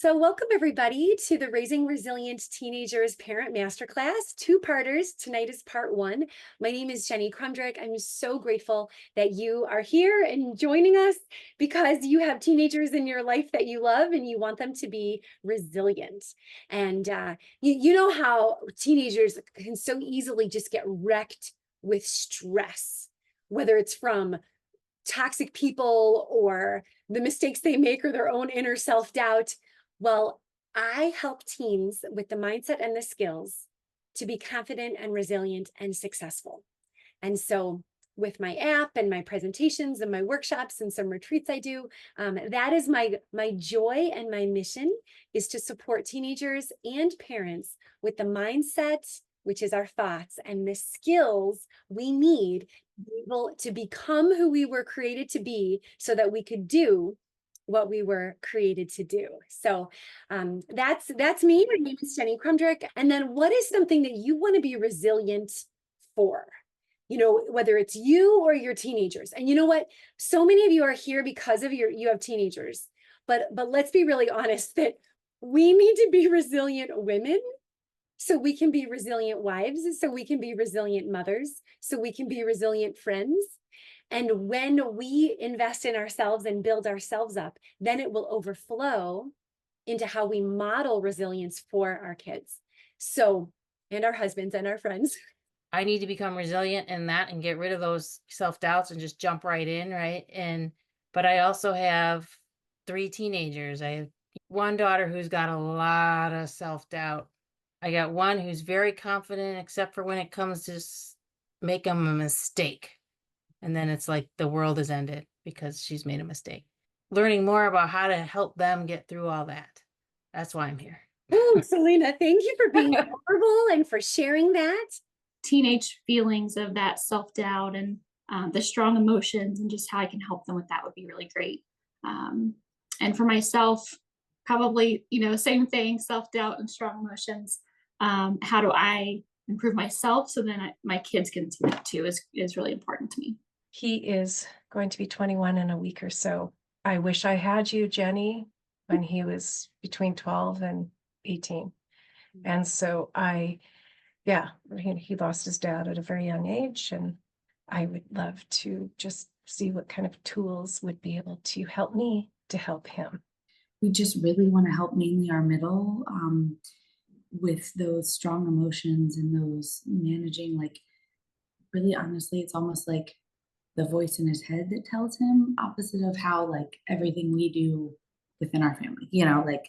So welcome everybody to the Raising Resilient Teenagers Parent Masterclass, two-parters. Tonight is part one. My name is Jenny Krumdrick. I'm so grateful that you are here and joining us because you have teenagers in your life that you love and you want them to be resilient. And you know how teenagers can so easily just get wrecked with stress, whether it's from toxic people or the mistakes they make or their own inner self-doubt. Well, I help teens with the mindset and the skills to be confident and resilient and successful. And so with my app and my presentations and my workshops and some retreats I do, that is my joy and my mission is to support teenagers and parents with the mindset, which is our thoughts, and the skills we need to be able to become who we were created to be so that we could do what we were created to do. So that's me. My name is Jenny Krumdrick. And then what is something that you want to be resilient for? You know, whether it's you or your teenagers. And you know what? So many of you are here because of you have teenagers. But let's be really honest that we need to be resilient women so we can be resilient wives, so we can be resilient mothers, so we can be resilient friends. And when we invest in ourselves and build ourselves up, then it will overflow into how we model resilience for our kids. So, and our husbands and our friends. I need to become resilient in that and get rid of those self-doubts and just jump right in, right? But I also have 3 teenagers. I have one daughter who's got a lot of self-doubt. I got one who's very confident, except for when it comes to make them a mistake. And then it's like the world has ended because she's made a mistake. Learning more about how to help them get through all that. That's why I'm here. Oh, Selena, thank you for being vulnerable and for sharing that. Teenage feelings of that self-doubt and the strong emotions and just how I can help them with that would be really great. And for myself, probably, same thing, self-doubt and strong emotions. How do I improve myself so then my kids can see that too is really important to me. He is going to be 21 in a week or so. I wish I had you, Jenny, when he was between 12 and 18. And so he lost his dad at a very young age. And I would love to just see what kind of tools would be able to help me to help him. We just really want to help mainly our middle with those strong emotions and those managing, like, really honestly, it's almost like the voice in his head that tells him, opposite of how like everything we do within our family, like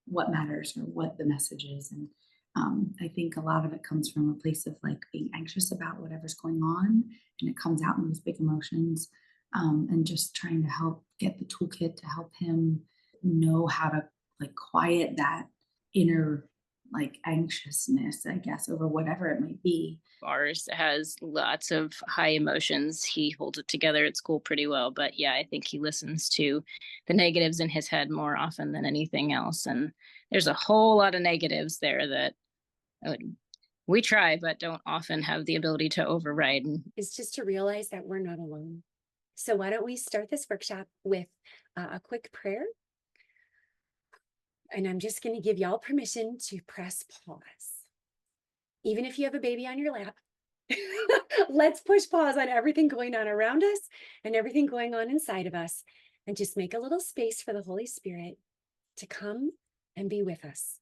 what matters or what the message is. And I think a lot of it comes from a place of like being anxious about whatever's going on, and it comes out in these big emotions, and just trying to help get the toolkit to help him know how to like quiet that inner like anxiousness, I guess, over whatever it might be. Ours has lots of high emotions. He holds it together at school pretty well, but yeah, I think he listens to the negatives in his head more often than anything else. And there's a whole lot of negatives there that we try, but don't often have the ability to override. Is just to realize that we're not alone. So why don't we start this workshop with a quick prayer? And I'm just going to give y'all permission to press pause. Even if you have a baby on your lap, let's push pause on everything going on around us and everything going on inside of us, and just make a little space for the Holy Spirit to come and be with us.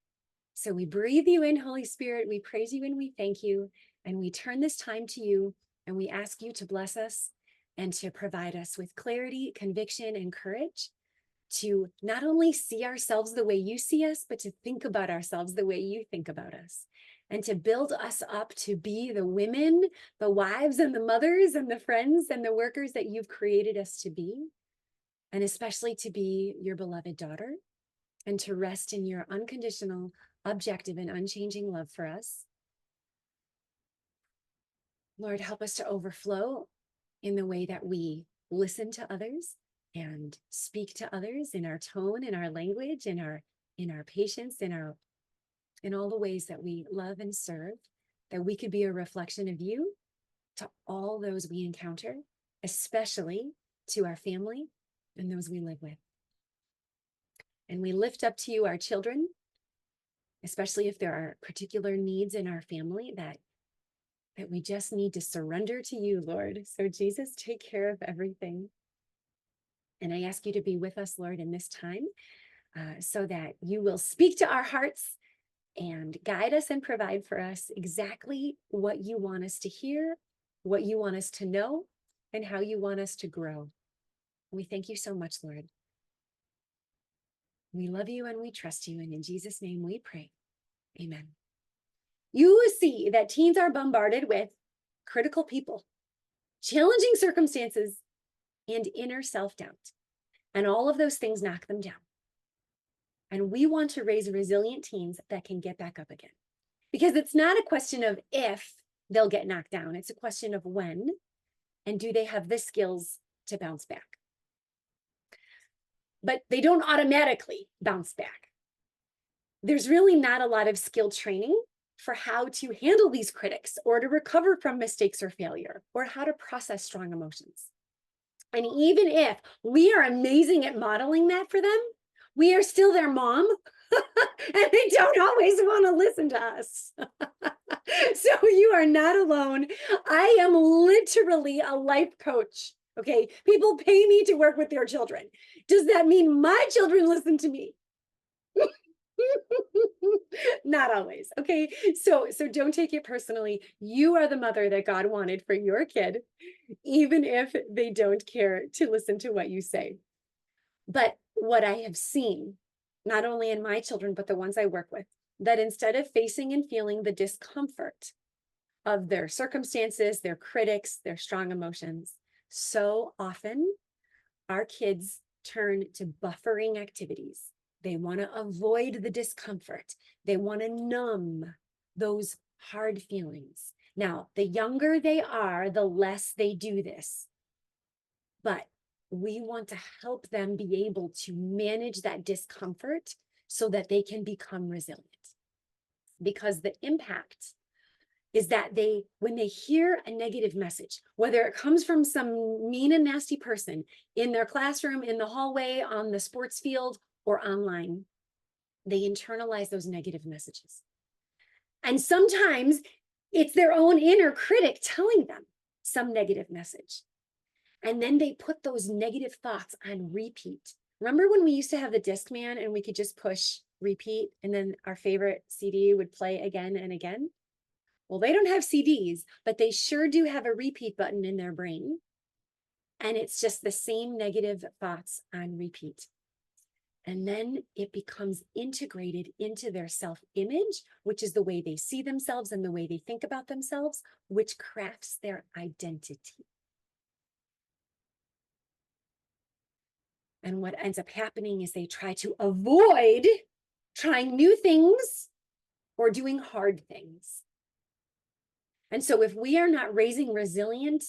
So we breathe you in, Holy Spirit. We praise you and we thank you. And we turn this time to you and we ask you to bless us and to provide us with clarity, conviction, and courage to not only see ourselves the way you see us, but to think about ourselves the way you think about us, and to build us up to be the women, the wives, and the mothers, and the friends, and the workers that you've created us to be, and especially to be your beloved daughter, and to rest in your unconditional, objective, and unchanging love for us. Lord, help us to overflow in the way that we listen to others and speak to others, in our tone, in our language, in our patience, in all the ways that we love and serve, that we could be a reflection of you to all those we encounter, especially to our family and those we live with. And we lift up to you our children, especially if there are particular needs in our family that we just need to surrender to you, Lord. So Jesus, take care of everything. And I ask you to be with us, Lord, in this time, so that you will speak to our hearts and guide us and provide for us exactly what you want us to hear, what you want us to know, and how you want us to grow. We thank you so much, Lord. We love you and we trust you. And in Jesus' name we pray. Amen. You see that teens are bombarded with critical people, challenging circumstances, and inner self-doubt. And all of those things knock them down. And we want to raise resilient teens that can get back up again. Because it's not a question of if they'll get knocked down. It's a question of when, and do they have the skills to bounce back? But they don't automatically bounce back. There's really not a lot of skill training for how to handle these critics or to recover from mistakes or failure or how to process strong emotions. And even if we are amazing at modeling that for them, we are still their mom and they don't always want to listen to us. So you are not alone. I am literally a life coach. Okay. People pay me to work with their children. Does that mean my children listen to me? Not always. Okay. So don't take it personally. You are the mother that God wanted for your kid, even if they don't care to listen to what you say. But what I have seen, not only in my children, but the ones I work with, that instead of facing and feeling the discomfort of their circumstances, their critics, their strong emotions, so often our kids turn to buffering activities. They want to avoid the discomfort. They want to numb those hard feelings. Now, the younger they are, the less they do this. But we want to help them be able to manage that discomfort so that they can become resilient. Because the impact is that when they hear a negative message, whether it comes from some mean and nasty person in their classroom, in the hallway, on the sports field, or online, they internalize those negative messages. And sometimes it's their own inner critic telling them some negative message. And then they put those negative thoughts on repeat. Remember when we used to have the Discman and we could just push repeat and then our favorite CD would play again and again? Well, they don't have CDs, but they sure do have a repeat button in their brain. And it's just the same negative thoughts on repeat. And then it becomes integrated into their self-image, which is the way they see themselves and the way they think about themselves, which crafts their identity. And what ends up happening is they try to avoid trying new things or doing hard things. And so if we are not raising resilient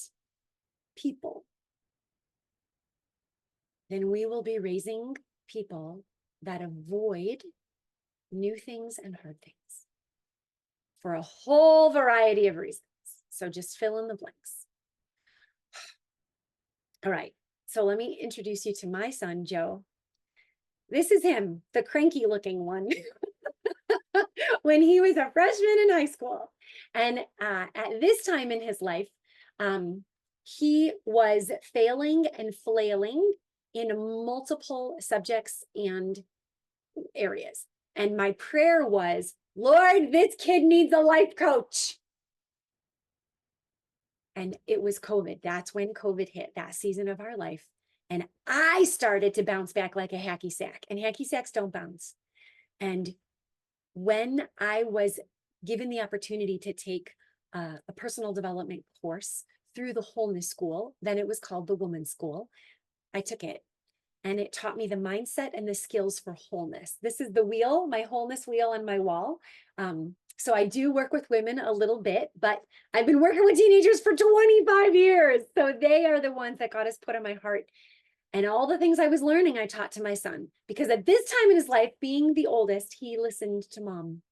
people, then we will be raising people that avoid new things and hard things for a whole variety of reasons. So just fill in the blanks. All right. So let me introduce you to my son, Joe. This is him, the cranky looking one, when he was a freshman in high school. And at this time in his life, he was failing and flailing in multiple subjects and areas. And my prayer was, Lord, this kid needs a life coach. And it was COVID. That's when COVID hit, that season of our life. And I started to bounce back like a hacky sack. And hacky sacks don't bounce. And when I was given the opportunity to take a personal development course through the Wholeness School, then it was called the Woman's School, I took it. And it taught me the mindset and the skills for wholeness. This is the wheel, my wholeness wheel on my wall. So I do work with women a little bit, but I've been working with teenagers for 25 years. So they are the ones that God has put on my heart. And all the things I was learning, I taught to my son. Because at this time in his life, being the oldest, he listened to mom.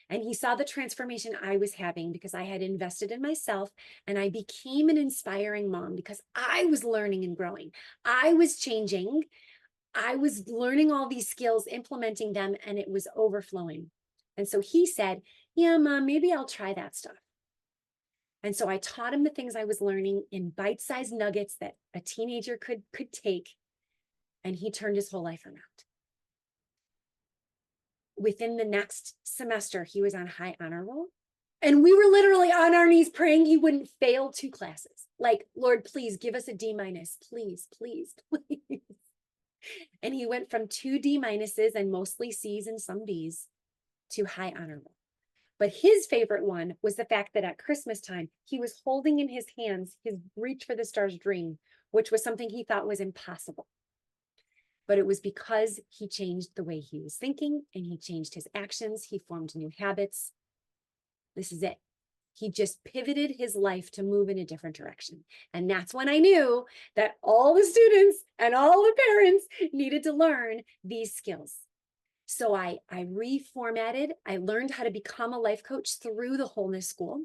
And he saw the transformation I was having because I had invested in myself and I became an inspiring mom because I was learning and growing. I was changing. I was learning all these skills, implementing them, and it was overflowing. And so he said, yeah, Mom, maybe I'll try that stuff. And so I taught him the things I was learning in bite-sized nuggets that a teenager could take, and he turned his whole life around. Within the next semester, he was on high honor roll. And we were literally on our knees praying he wouldn't fail 2 classes. Like, Lord, please give us a D-, please, please, please. And he went from 2 D- and mostly C's and some B's to high honor roll. But his favorite one was the fact that at Christmas time, he was holding in his hands his Reach for the Stars dream, which was something he thought was impossible. But it was because he changed the way he was thinking and he changed his actions. He formed new habits. This is it. He just pivoted his life to move in a different direction. And that's when I knew that all the students and all the parents needed to learn these skills. So I reformatted, I learned how to become a life coach through the Wholeness School.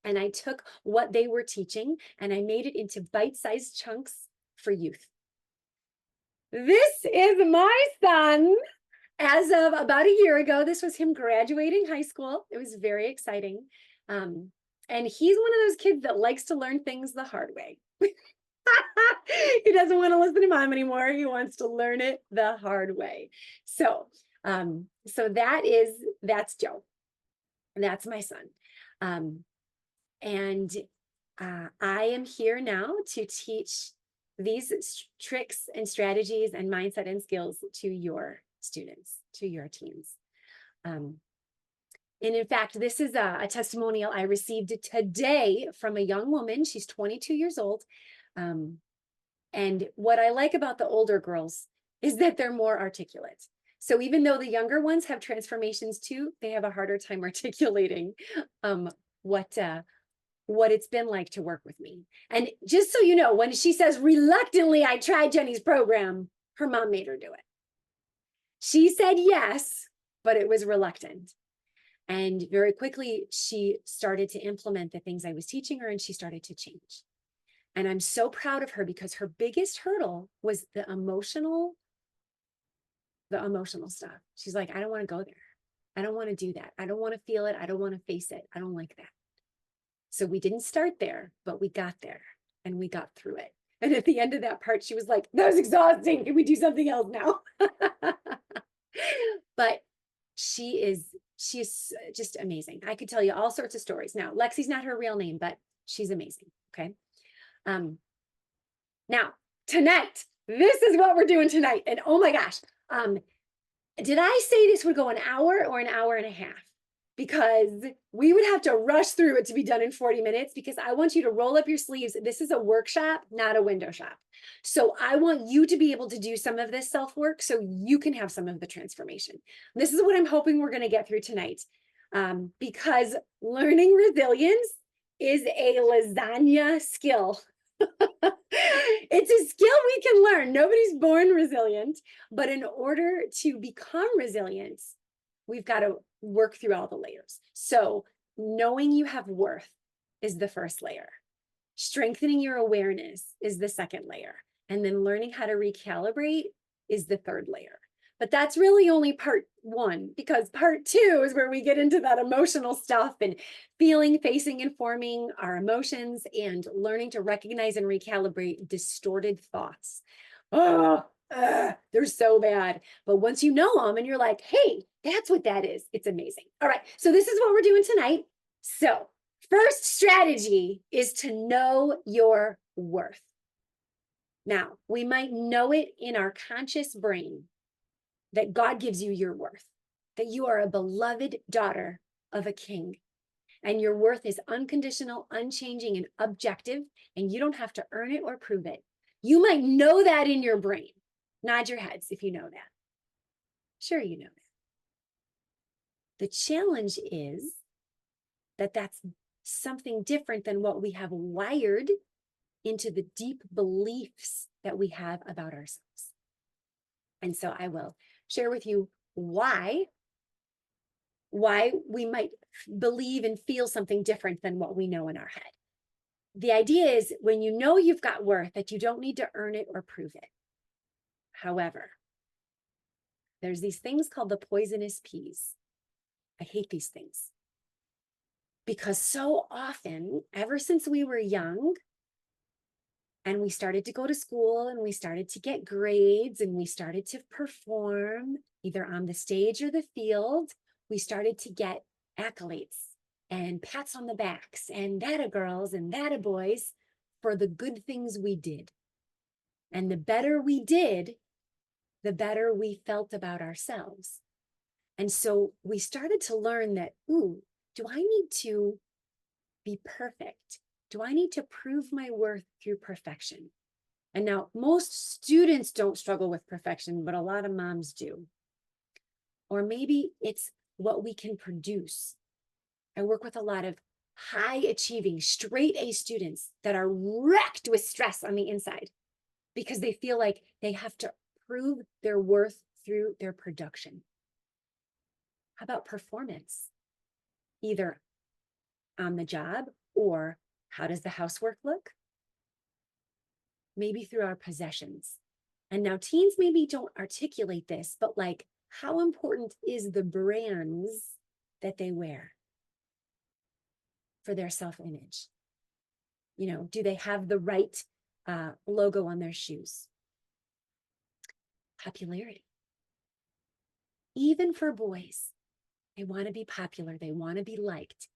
And I took what they were teaching and I made it into bite-sized chunks for youth. This is my son. As of about a year ago, this was him graduating high school. It was very exciting. And he's one of those kids that likes to learn things the hard way. He doesn't want to listen to mom anymore. He wants to learn it the hard way. So, that's Joe. And that's my son. I am here now to teach these tricks and strategies and mindset and skills to your students, to your teens. And in fact, this is a testimonial I received today from a young woman. She's 22 years old. And what I like about the older girls is that they're more articulate. So even though the younger ones have transformations too, they have a harder time articulating what it's been like to work with me. And just so you know, when she says reluctantly, I tried Jenny's program, her mom made her do it. She said yes, but it was reluctant. And very quickly, she started to implement the things I was teaching her and she started to change. And I'm so proud of her because her biggest hurdle was the emotional stuff. She's like, I don't want to go there. I don't want to do that. I don't want to feel it. I don't want to face it. I don't like that. So we didn't start there, but we got there and we got through it. And at the end of that part, she was like, that was exhausting. Can we do something else now? But she is just amazing. I could tell you all sorts of stories. Now, Lexi's not her real name, but she's amazing. Okay. Now tonight, this is what we're doing tonight. And oh my gosh, did I say this would go an hour or an hour and a half? Because we would have to rush through it to be done in 40 minutes because I want you to roll up your sleeves. This is a workshop, not a window shop. So I want you to be able to do some of this self-work so you can have some of the transformation. This is what I'm hoping we're going to get through tonight, because learning resilience is a lasagna skill. It's a skill we can learn. Nobody's born resilient, but in order to become resilient, we've got to work through all the layers. So knowing you have worth is the first layer. Strengthening your awareness is the second layer. And then learning how to recalibrate is the third layer. But that's really only part 1, because part 2 is where we get into that emotional stuff and feeling, facing, and forming our emotions and learning to recognize and recalibrate distorted thoughts. They're so bad. But once you know them and you're like, hey, that's what that is, it's amazing. All right, so this is what we're doing tonight. So first strategy is to know your worth. Now, we might know it in our conscious brain that God gives you your worth, that you are a beloved daughter of a king, and your worth is unconditional, unchanging, and objective, and you don't have to earn it or prove it. You might know that in your brain. Nod your heads if you know that. Sure, you know that. The challenge is that that's something different than what we have wired into the deep beliefs that we have about ourselves. And so I will share with you why we might believe and feel something different than what we know in our head. The idea is when you know you've got worth, that you don't need to earn it or prove it. However, there's these things called the poisonous peas. I hate these things because so often, ever since we were young, and we started to go to school and we started to get grades and we started to perform either on the stage or the field, we started to get accolades and pats on the backs and that girls and that boys for the good things we did. And the better we did, the better we felt about ourselves. And so we started to learn that, ooh, do I need to be perfect? Do I need to prove my worth through perfection? And now most students don't struggle with perfection, but a lot of moms do. Or maybe it's what we can produce. I work with a lot of high achieving, straight A students that are wrecked with stress on the inside because they feel like they have to prove their worth through their production. How about performance? Either on the job or how does the housework look? Maybe through our possessions. And now teens maybe don't articulate this, but like, how important is the brands that they wear for their self-image? You know, do they have the right logo on their shoes? Popularity. Even for boys, they want to be popular. They want to be liked.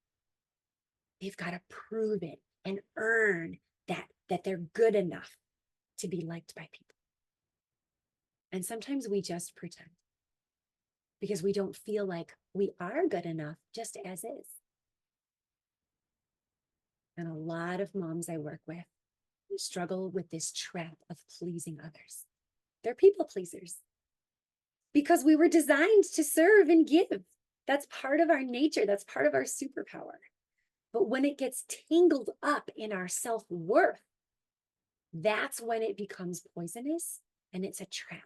They've got to prove it and earn that they're good enough to be liked by people. And sometimes we just pretend because we don't feel like we are good enough just as is. And a lot of moms I work with struggle with this trap of pleasing others. They're people pleasers because we were designed to serve and give. That's part of our nature. That's part of our superpower. But when it gets tangled up in our self-worth, that's when it becomes poisonous and it's a trap.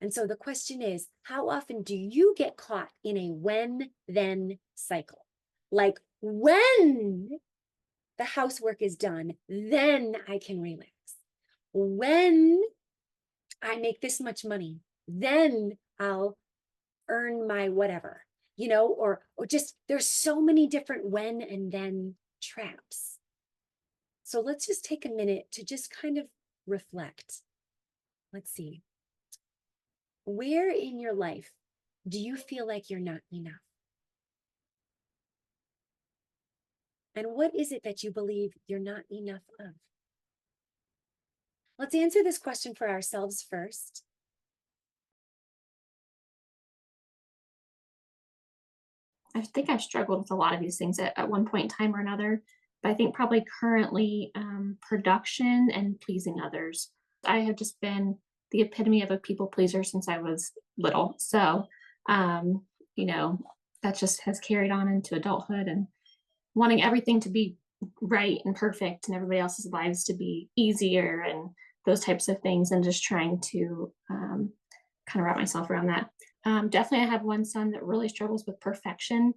And so the question is, how often do you get caught in a when-then cycle? Like, when the housework is done, then I can relax. When I make this much money, then I'll earn my whatever, you know, or just there's so many different when and then traps. So let's just take a minute to just kind of reflect. Let's see. Where in your life do you feel like you're not enough? And what is it that you believe you're not enough of? Let's answer this question for ourselves first. I think I've struggled with a lot of these things at one point in time or another, but I think probably currently production and pleasing others. I have just been the epitome of a people pleaser since I was little. So, you know, that just has carried on into adulthood and wanting everything to be right and perfect and everybody else's lives to be easier and those types of things, and just trying to kind of wrap myself around that. Definitely, I have one son that really struggles with perfection.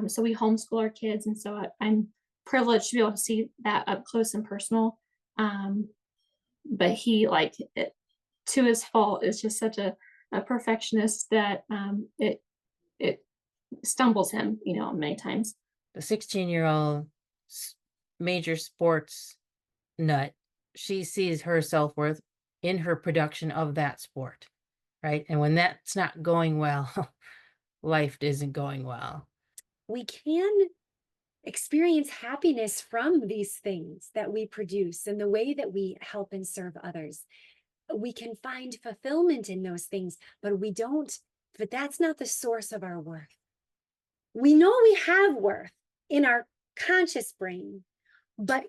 So we homeschool our kids, and so I'm privileged to be able to see that up close and personal. But he, like, to his fault, is just such a perfectionist that it stumbles him, you know, many times. The 16-year-old major sports nut, she sees her self-worth in her production of that sport, right? And when that's not going well, life isn't going well. We can experience happiness from these things that we produce and the way that we help and serve others. We can find fulfillment in those things, but that's not the source of our worth. We know we have worth in our conscious brain, but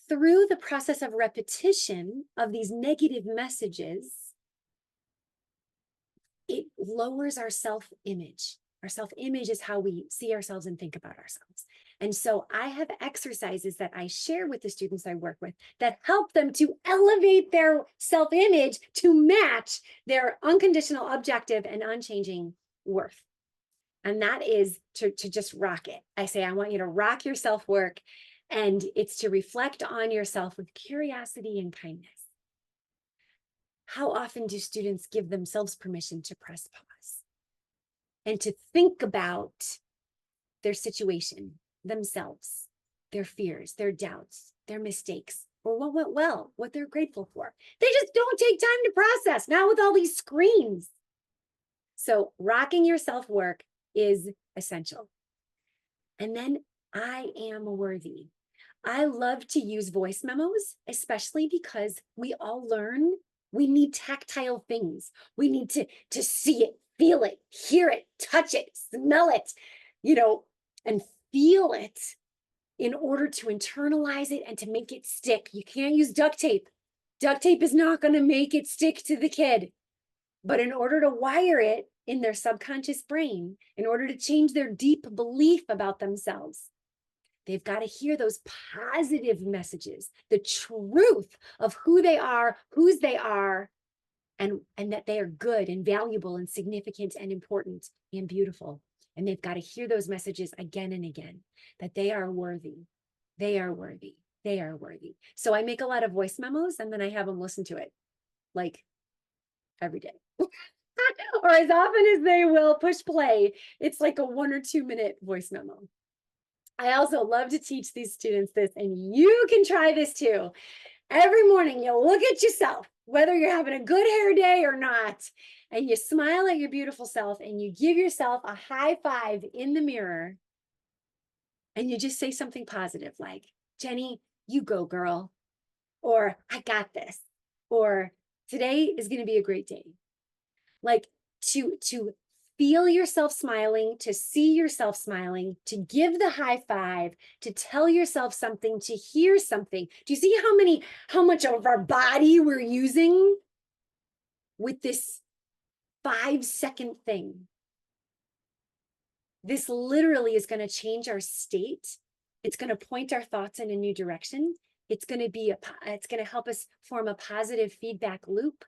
through the process of repetition of these negative messages, it lowers our self-image. Our self-image is how we see ourselves and think about ourselves. And so I have exercises that I share with the students I work with that help them to elevate their self-image to match their unconditional, objective, and unchanging worth. And that is to just rock it. I say, I want you to rock your self-work, and it's to reflect on yourself with curiosity and kindness. How often do students give themselves permission to press pause and to think about their situation, themselves, their fears, their doubts, their mistakes, or what went well, what they're grateful for? They just don't take time to process, not with all these screens. So rocking your self-work is essential. And then I am worthy. I love to use voice memos, especially because we all learn we need tactile things. We need to see it, feel it, hear it, touch it, smell it, and feel it in order to internalize it and to make it stick. You can't use duct tape. Duct tape is not going to make it stick to the kid. But in order to wire it in their subconscious brain, in order to change their deep belief about themselves, they've got to hear those positive messages, the truth of who they are, whose they are, and that they are good and valuable and significant and important and beautiful. And they've got to hear those messages again and again, that they are worthy. They are worthy. They are worthy. So I make a lot of voice memos and then I have them listen to it like every day. Or as often as they will push play. It's like a 1 or 2 minute voice memo. I also love to teach these students this, and you can try this too. Every morning, you look at yourself, whether you're having a good hair day or not, and you smile at your beautiful self and you give yourself a high five in the mirror. And you just say something positive like, Jenny, you go, girl. Or I got this. Or today is going to be a great day. Like to feel yourself smiling, to see yourself smiling, to give the high five, to tell yourself something, to hear something. Do you see how much of our body we're using with this 5-second thing? This literally is going to change our state. It's going to point our thoughts in a new direction. It's going to help us form a positive feedback loop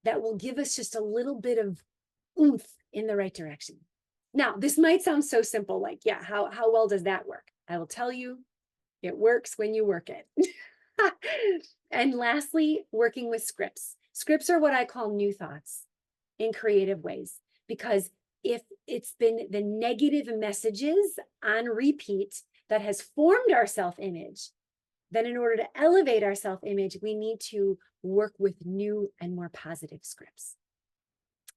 that will give us just a little bit of oomph in the right direction. Now, this might sound so simple, like, yeah, how well does that work? I will tell you, it works when you work it. And lastly, working with scripts. Scripts are what I call new thoughts in creative ways, because if it's been the negative messages on repeat that has formed our self-image, then in order to elevate our self-image, we need to work with new and more positive scripts.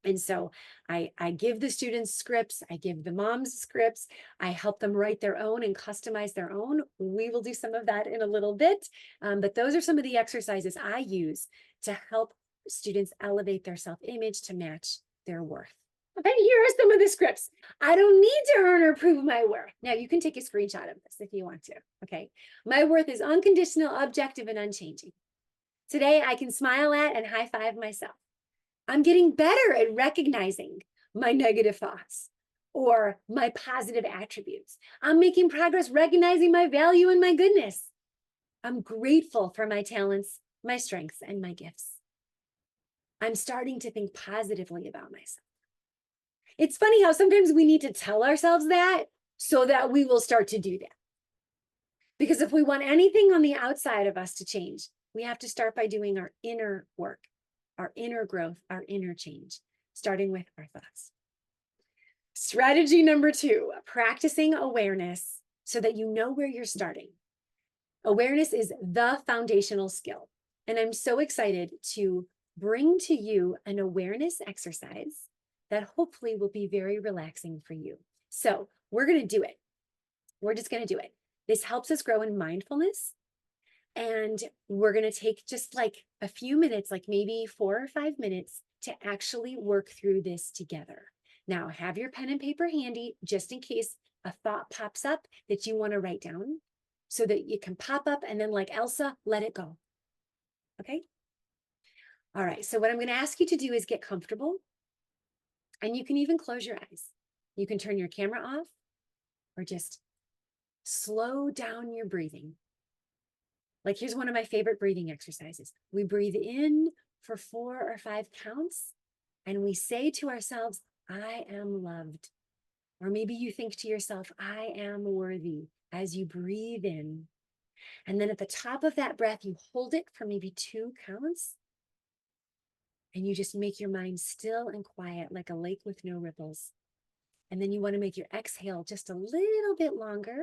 And so I give the students scripts, I give the moms scripts, I help them write their own and customize their own. We will do some of that in a little bit, but those are some of the exercises I use to help students elevate their self-image to match their worth. And here are some of the scripts. I don't need to earn or prove my worth. Now you can take a screenshot of this if you want to, okay? My worth is unconditional, objective, and unchanging. Today I can smile at and high five myself. I'm getting better at recognizing my negative thoughts or my positive attributes. I'm making progress recognizing my value and my goodness. I'm grateful for my talents, my strengths, and my gifts. I'm starting to think positively about myself. It's funny how sometimes we need to tell ourselves that so that we will start to do that. Because if we want anything on the outside of us to change, we have to start by doing our inner work, our inner growth, our inner change, starting with our thoughts. Strategy number 2, practicing awareness so that you know where you're starting. Awareness is the foundational skill. And I'm so excited to bring to you an awareness exercise that hopefully will be very relaxing for you. So we're going to do it. We're just going to do it. This helps us grow in mindfulness. And we're going to take just like a few minutes, like maybe 4 or 5 minutes to actually work through this together. Now, have your pen and paper handy just in case a thought pops up that you want to write down so that you can pop up and then like Elsa, let it go. Okay? All right. So what I'm going to ask you to do is get comfortable. And you can even close your eyes. You can turn your camera off or just slow down your breathing. Like here's one of my favorite breathing exercises. We breathe in for 4 or 5 counts and we say to ourselves, I am loved. Or maybe you think to yourself, I am worthy as you breathe in. And then at the top of that breath, you hold it for maybe 2 counts And you just make your mind still and quiet like a lake with no ripples. And then you want to make your exhale just a little bit longer.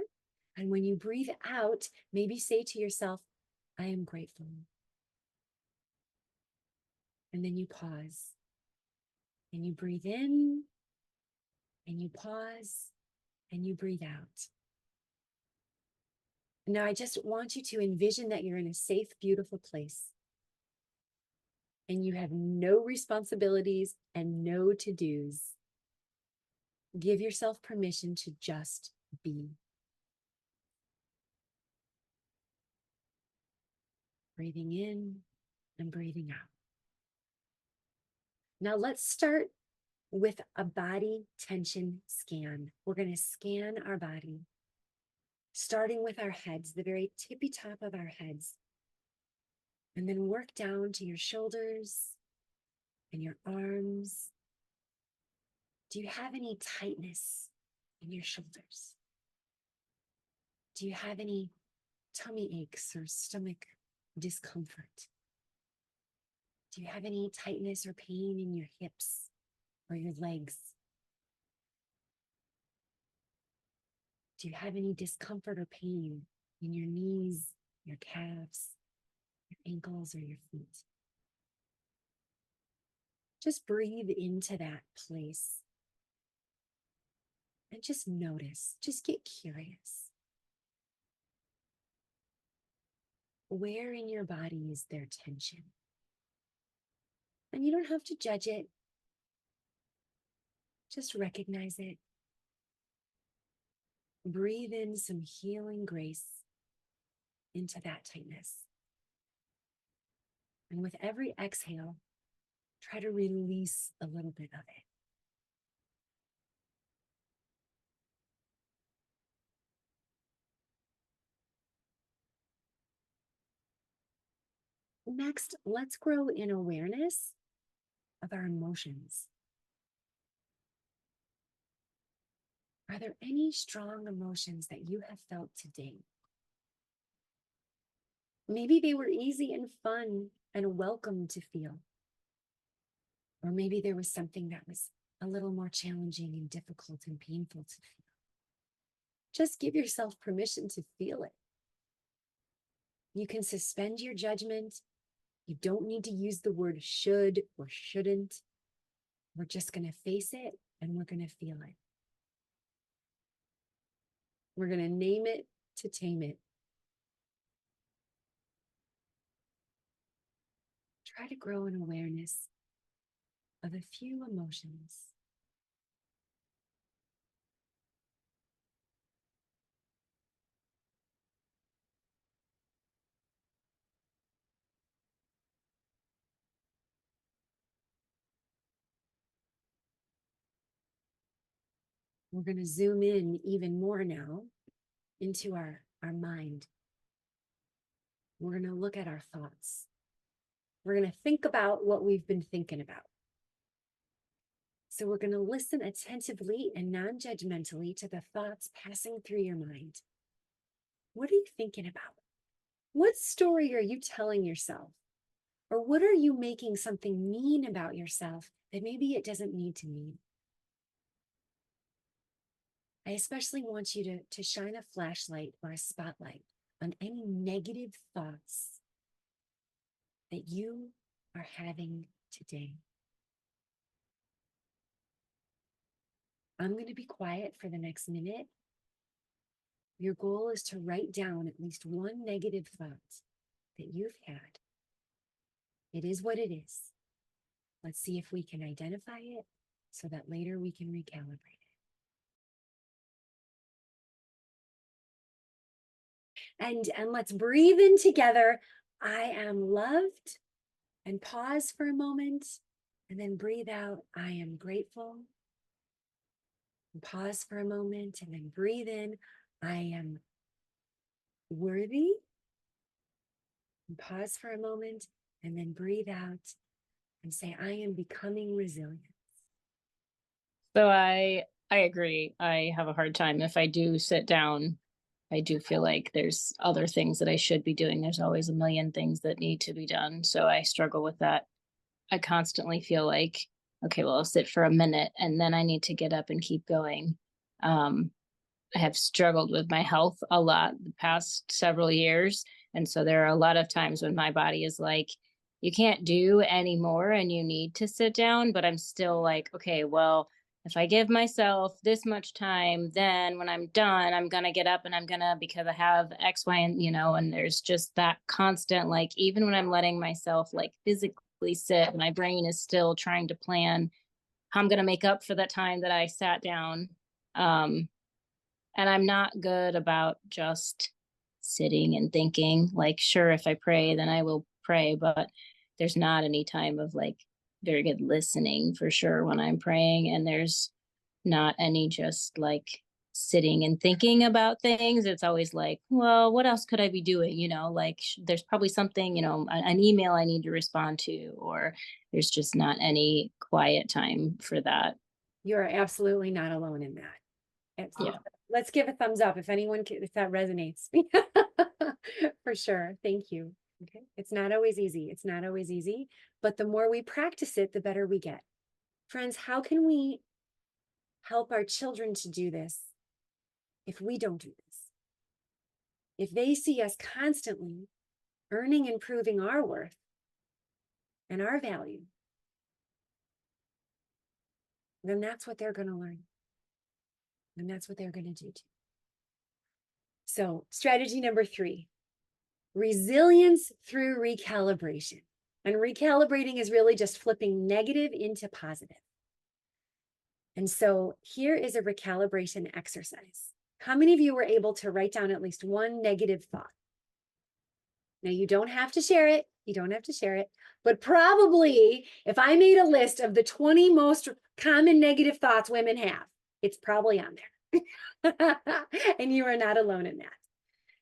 And when you breathe out, maybe say to yourself, I am grateful. And then you pause and you breathe in and you pause and you breathe out. Now, I just want you to envision that you're in a safe, beautiful place and you have no responsibilities and no to-dos. Give yourself permission to just be. Breathing in and breathing out. Now let's start with a body tension scan. We're going to scan our body, starting with our heads, the very tippy top of our heads, and then work down to your shoulders and your arms. Do you have any tightness in your shoulders? Do you have any tummy aches or stomach discomfort? Do you have any tightness or pain in your hips or your legs? Do you have any discomfort or pain in your knees, your calves, your ankles, or your feet? Just breathe into that place and just notice, just get curious. Where in your body is there tension? And you don't have to judge it. Just recognize it. Breathe in some healing grace into that tightness. And with every exhale, try to release a little bit of it. Next, let's grow in awareness of our emotions. Are there any strong emotions that you have felt today? Maybe they were easy and fun and welcome to feel. Or maybe there was something that was a little more challenging and difficult and painful to feel. Just give yourself permission to feel it. You can suspend your judgment. You don't need to use the word should or shouldn't. We're just going to face it and we're going to feel it. We're going to name it to tame it. Try to grow an awareness of a few emotions. We're going to zoom in even more now into our mind. We're going to look at our thoughts. We're going to think about what we've been thinking about. So we're going to listen attentively and non-judgmentally to the thoughts passing through your mind. What are you thinking about? What story are you telling yourself? Or what are you making something mean about yourself that maybe it doesn't need to mean? I especially want you to shine a flashlight or a spotlight on any negative thoughts that you are having today. I'm going to be quiet for the next minute. Your goal is to write down at least one negative thought that you've had. It is what it is. Let's see if we can identify it so that later we can recalibrate it. And let's breathe in together. I am loved. And pause for a moment. And then breathe out. I am grateful. And pause for a moment. And then breathe in. I am worthy. And pause for a moment. And then breathe out. And say, I am becoming resilient. So I agree. I have a hard time if I do sit down. I do feel like there's other things that I should be doing. There's always a million things that need to be done. So I struggle with that. I constantly feel like, okay, well, I'll sit for a minute and then I need to get up and keep going. I have struggled with my health a lot the past several years. And so there are a lot of times when my body is like, you can't do anymore and you need to sit down. But I'm still like, okay, well, if I give myself this much time, then when I'm done, I'm going to get up and I'm going to, because I have X, Y, and, and there's just that constant, like, even when I'm letting myself like physically sit, my brain is still trying to plan how I'm going to make up for that time that I sat down. And I'm not good about just sitting and thinking. Like, sure, if I pray, then I will pray, but there's not any time of like very good listening for sure when I'm praying. And there's not any just like sitting and thinking about things. It's always like, well, what else could I be doing? Like there's probably something, an email I need to respond to, or there's just not any quiet time for that. You're absolutely not alone in that. Yeah. Let's give a thumbs up if anyone if that resonates. For sure. Thank you. Okay. It's not always easy. It's not always easy, but the more we practice it, the better we get. Friends, how can we help our children to do this if we don't do this? If they see us constantly earning and proving our worth and our value, then that's what they're going to learn. And that's what they're going to do too. So, strategy number 3, resilience through recalibration. And recalibrating is really just flipping negative into positive. And so here is a recalibration exercise. How many of you were able to write down at least one negative thought? Now, you don't have to share it. You don't have to share it. But probably if I made a list of the 20 most common negative thoughts women have, it's probably on there. And you are not alone in that.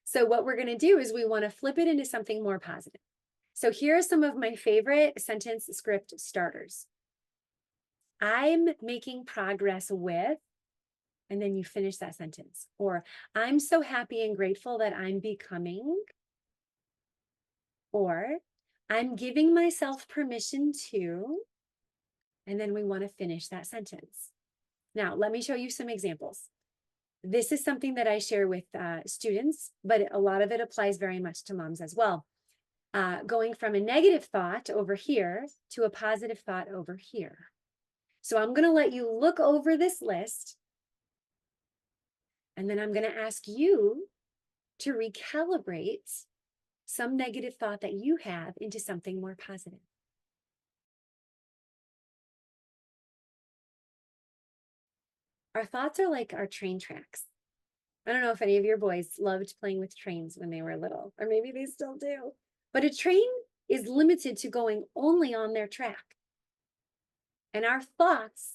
So what we're going to do is we want to flip it into something more positive. So here are some of my favorite sentence script starters. I'm making progress with, and then you finish that sentence. Or I'm so happy and grateful that I'm becoming. Or I'm giving myself permission to, and then we want to finish that sentence. Now, let me show you some examples. This is something that I share with students, but a lot of it applies very much to moms as well. Going from a negative thought over here to a positive thought over here. So I'm going to let you look over this list, and then I'm going to ask you to recalibrate some negative thought that you have into something more positive. Our thoughts are like our train tracks. I don't know if any of your boys loved playing with trains when they were little, or maybe they still do. But a train is limited to going only on their track. And our thoughts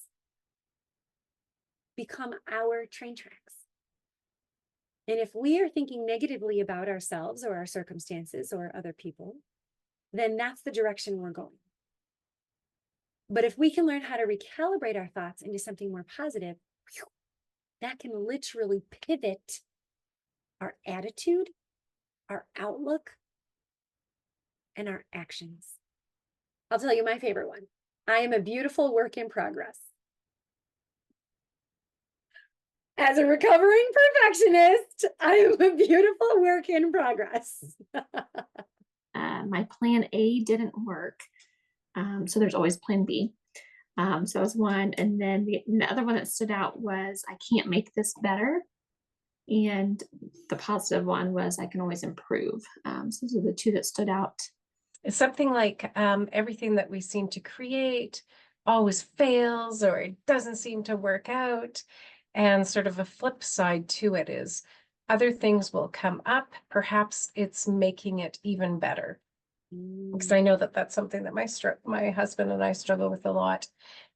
become our train tracks. And if we are thinking negatively about ourselves or our circumstances or other people, then that's the direction we're going. But if we can learn how to recalibrate our thoughts into something more positive, that can literally pivot our attitude, our outlook, and our actions. I'll tell you my favorite one. I am a beautiful work in progress. As a recovering perfectionist, I am a beautiful work in progress. My plan A didn't work. So there's always plan B. So that was one. And then the other one that stood out was I can't make this better. And the positive one was I can always improve. So those are the two that stood out. It's something like everything that we seem to create always fails or it doesn't seem to work out. And sort of a flip side to it is other things will come up. Perhaps it's making it even better. Because I know that that's something that my husband and I struggle with a lot.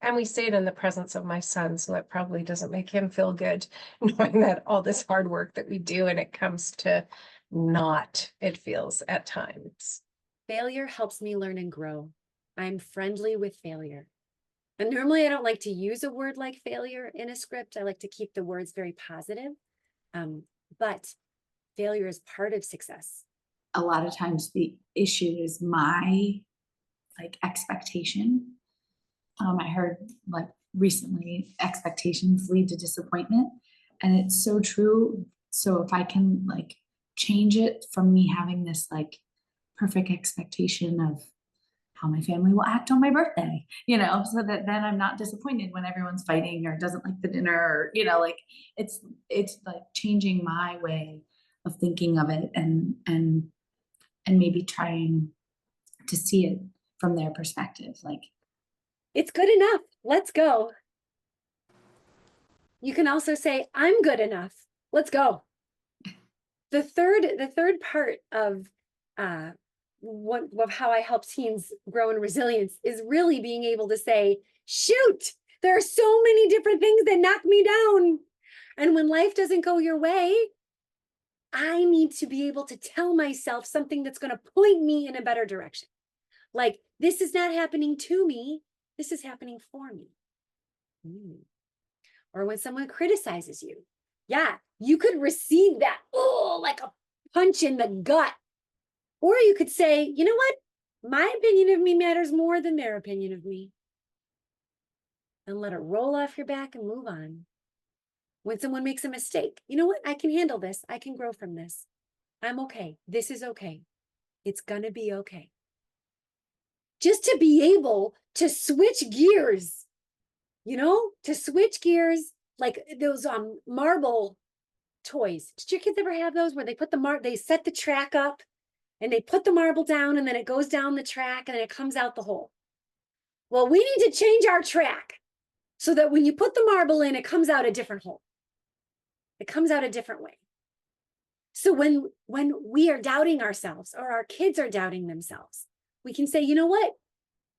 And we say it in the presence of my son, so that probably doesn't make him feel good, knowing that all this hard work that we do and it comes to naught, it feels at times. Failure helps me learn and grow. I'm friendly with failure. And normally I don't like to use a word like failure in a script. I like to keep the words very positive. But failure is part of success. A lot of times the issue is my like expectation. I heard like recently expectations lead to disappointment, and it's so true. So if I can like change it from me having this like perfect expectation of how my family will act on my birthday, so that then I'm not disappointed when everyone's fighting or doesn't like the dinner, or, like it's like changing my way of thinking of it, and maybe trying to see it from their perspective. Like, It's good enough. Let's go. You can also say, I'm good enough. Let's go. The third part of how I help teens grow in resilience is really being able to say, shoot, there are so many different things that knock me down. And when life doesn't go your way, I need to be able to tell myself something that's going to point me in a better direction. Like, this is not happening to me. This is happening for me. Or when someone criticizes you, yeah, you could receive that, like a punch in the gut. Or you could say, you know what? My opinion of me matters more than their opinion of me. And let it roll off your back and move on. When someone makes a mistake, you know what? I can handle this. I can grow from this. I'm okay. This is okay. It's going to be okay. Just to be able to switch gears, to switch gears, like those marble toys. Did your kids ever have those where they put they set the track up and they put the marble down and then it goes down the track and then it comes out the hole? Well, we need to change our track so that when you put the marble in, it comes out a different hole. It comes out a different way. So when we are doubting ourselves or our kids are doubting themselves, we can say, you know what?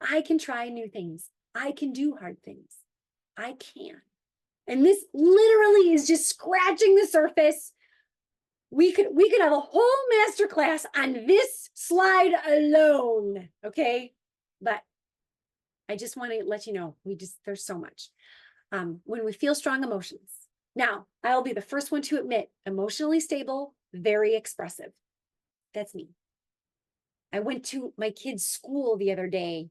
I can try new things. I can do hard things. I can. And this literally is just scratching the surface. We could have a whole masterclass on this slide alone, okay? But I just want to let you know, there's so much. When we feel strong emotions. Now, I'll be the first one to admit, emotionally stable, very expressive. That's me. I went to my kid's school the other day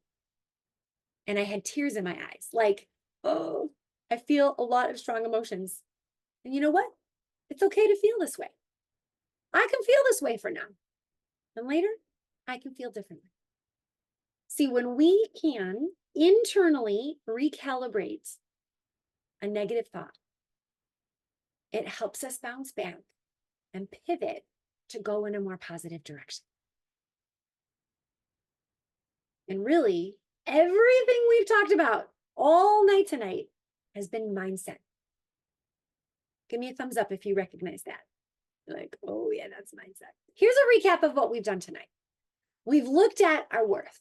and I had tears in my eyes. Like, oh, I feel a lot of strong emotions. And you know what? It's okay to feel this way. I can feel this way for now. And later, I can feel differently. See, when we can internally recalibrate a negative thought, it helps us bounce back and pivot to go in a more positive direction. And really, everything we've talked about all night tonight has been mindset. Give me a thumbs up if you recognize that. You're like, oh yeah, that's mindset. Here's a recap of what we've done tonight. We've looked at our worth.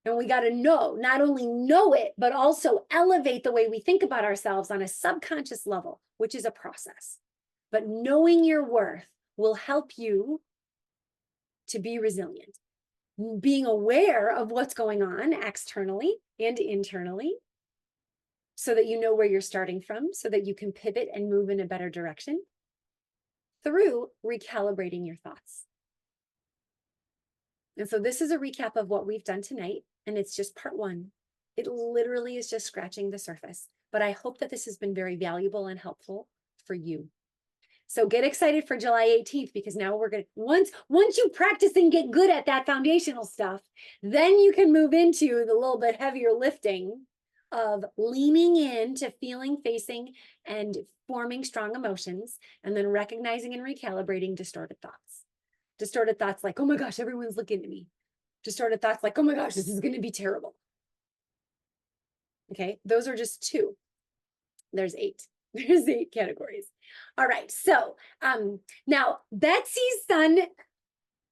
And we got to not only know it, but also elevate the way we think about ourselves on a subconscious level, which is a process. But knowing your worth will help you to be resilient. Being aware of what's going on externally and internally so that you know where you're starting from, so that you can pivot and move in a better direction through recalibrating your thoughts. And so this is a recap of what we've done tonight, and it's just part one. It literally is just scratching the surface, but I hope that this has been very valuable and helpful for you. So get excited for July 18th, because now we're going to, once you practice and get good at that foundational stuff, then you can move into the little bit heavier lifting of leaning into feeling, facing, and forming strong emotions, and then recognizing and recalibrating distorted thoughts. Distorted thoughts like, oh my gosh, everyone's looking at me. Distorted thoughts like, oh my gosh, this is going to be terrible. Okay, those are just two. There's 8. There's 8 categories. All right, so now Betsy's son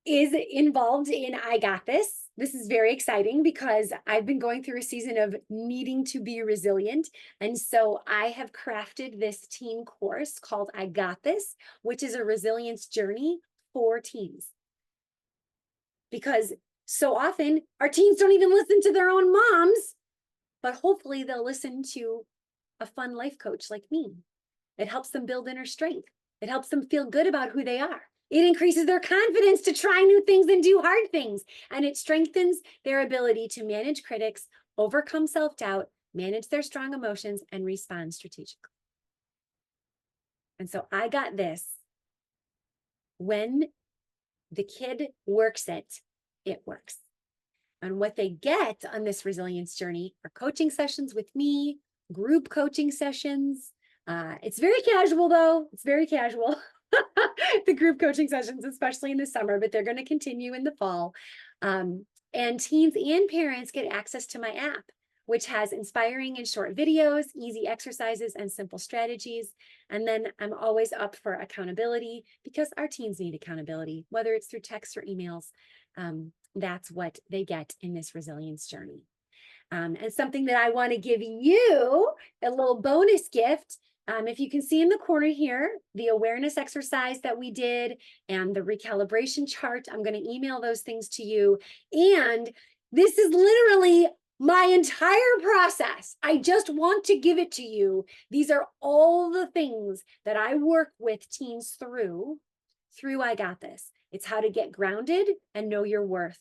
is involved in I Got This. This is very exciting because I've been going through a season of needing to be resilient. And so I have crafted this teen course called I Got This, which is a resilience journey for teens. Because so often our teens don't even listen to their own moms, but hopefully they'll listen to a fun life coach like me. It helps them build inner strength. It helps them feel good about who they are. It increases their confidence to try new things and do hard things. And it strengthens their ability to manage critics, overcome self-doubt, manage their strong emotions, and respond strategically. And so I got this. When the kid works it, it works. And what they get on this resilience journey are coaching sessions with me, group coaching sessions. It's very casual though. It's very casual. The group coaching sessions, especially in the summer, but they're going to continue in the fall. And teens and parents get access to my app, which has inspiring and short videos, easy exercises, and simple strategies. And then I'm always up for accountability because our teens need accountability, whether it's through text or emails. That's what they get in this resilience journey. And something that I want to give you, a little bonus gift. If you can see in the corner here, the awareness exercise that we did and the recalibration chart, I'm going to email those things to you. And this is literally my entire process. I just want to give it to you. These are all the things that I work with teens through I Got This. It's how to get grounded and know your worth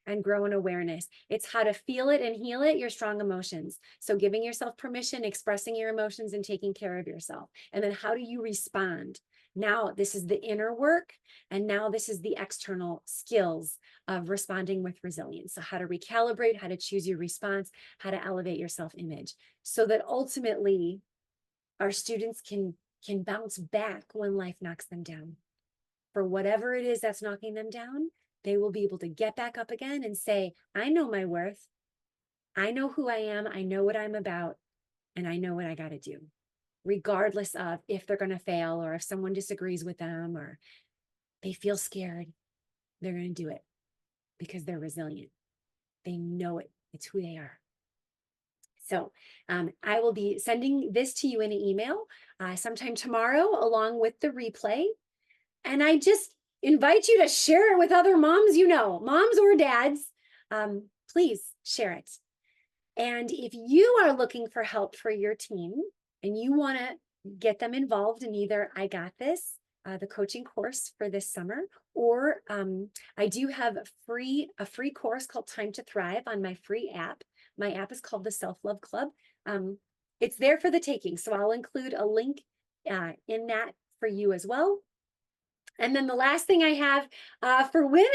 and grow in awareness. It's how to feel it and heal it, your strong emotions. So giving yourself permission, expressing your emotions, and taking care of yourself. And then how do you respond? Now this is the inner work, and now this is the external skills of responding with resilience. So how to recalibrate, how to choose your response, how to elevate your self-image, so that ultimately our students can bounce back when life knocks them down. For whatever it is that's knocking them down, they will be able to get back up again and say, I know my worth. I know who I am. I know what I'm about. And I know what I got to do, regardless of if they're going to fail or if someone disagrees with them or they feel scared. They're going to do it because they're resilient. They know it. It's who they are. So I will be sending this to you in an email sometime tomorrow, along with the replay. And I just invite you to share it with other moms, moms or dads. Please share it. And if you are looking for help for your teen and you want to get them involved in either I Got This, the coaching course for this summer, or I do have a free course called Time to Thrive on my free app. My app is called the Self-Love Club. It's there for the taking. So I'll include a link in that for you as well. And then the last thing I have for women,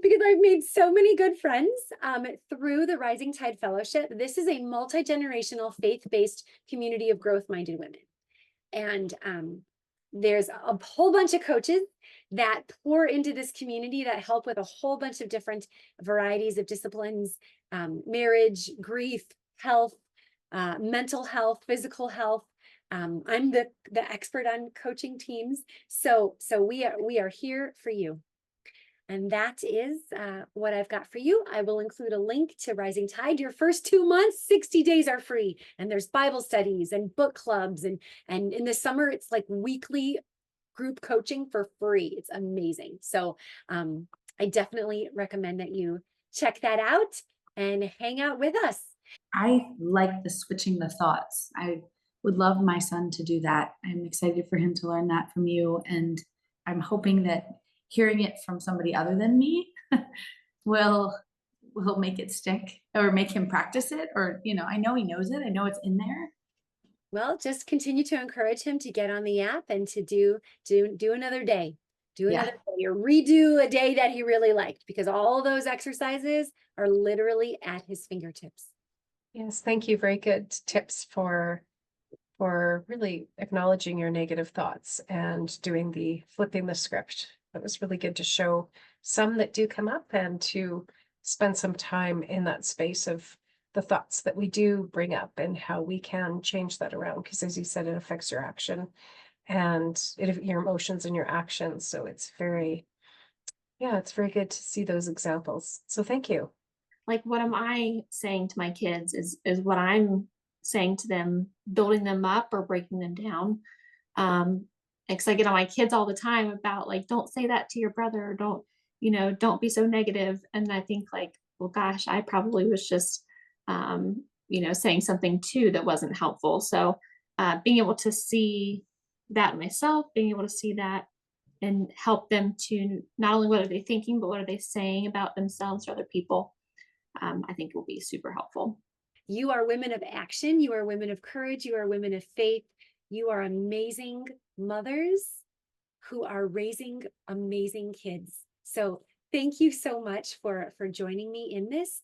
because I've made so many good friends through the Rising Tide Fellowship. This is a multi-generational, faith-based community of growth-minded women. And there's a whole bunch of coaches that pour into this community that help with a whole bunch of different varieties of disciplines, marriage, grief, health, mental health, physical health. I'm the expert on coaching teams. So we are here for you. And that is what I've got for you. I will include a link to Rising Tide. Your first 2 months, 60 days are free. And there's Bible studies and book clubs. And in the summer, it's like weekly group coaching for free. It's amazing. So I definitely recommend that you check that out and hang out with us. I like the switching the thoughts. I would love my son to do that. I'm excited for him to learn that from you. And I'm hoping that hearing it from somebody other than me will make it stick or make him practice it. Or, I know he knows it. I know it's in there. Well, just continue to encourage him to get on the app and to do another day. Do another day or redo a day that he really liked, because all those exercises are literally at his fingertips. Yes, thank you. Very good tips for really acknowledging your negative thoughts and doing the flipping the script. It was really good to show some that do come up and to spend some time in that space of the thoughts that we do bring up and how we can change that around. Because as you said, it affects your action and your emotions and your actions. So it's very good to see those examples. So thank you. Like, what am I saying to my kids is what I'm saying to them, building them up or breaking them down. Because I get on my kids all the time about, like, don't say that to your brother, or don't be so negative. And I think, like, well, gosh, I probably was just saying something too that wasn't helpful. So being able to see that myself, being able to see that and help them to not only what are they thinking, but what are they saying about themselves or other people, I think will be super helpful. You are women of action. You are women of courage. You are women of faith. You are amazing mothers who are raising amazing kids. So thank you so much for joining me in this.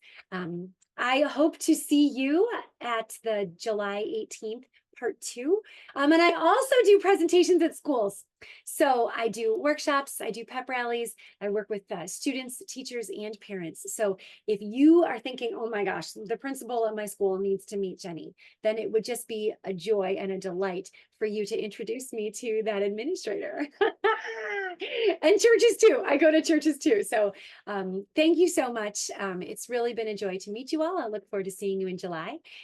I hope to see you at the July 18th part 2. And I also do presentations at schools. So I do workshops, I do pep rallies, I work with students, teachers, and parents. So if you are thinking, oh my gosh, the principal at my school needs to meet Jenny, then it would just be a joy and a delight for you to introduce me to that administrator. And churches too. I go to churches too. So thank you so much. It's really been a joy to meet you all. I look forward to seeing you in July.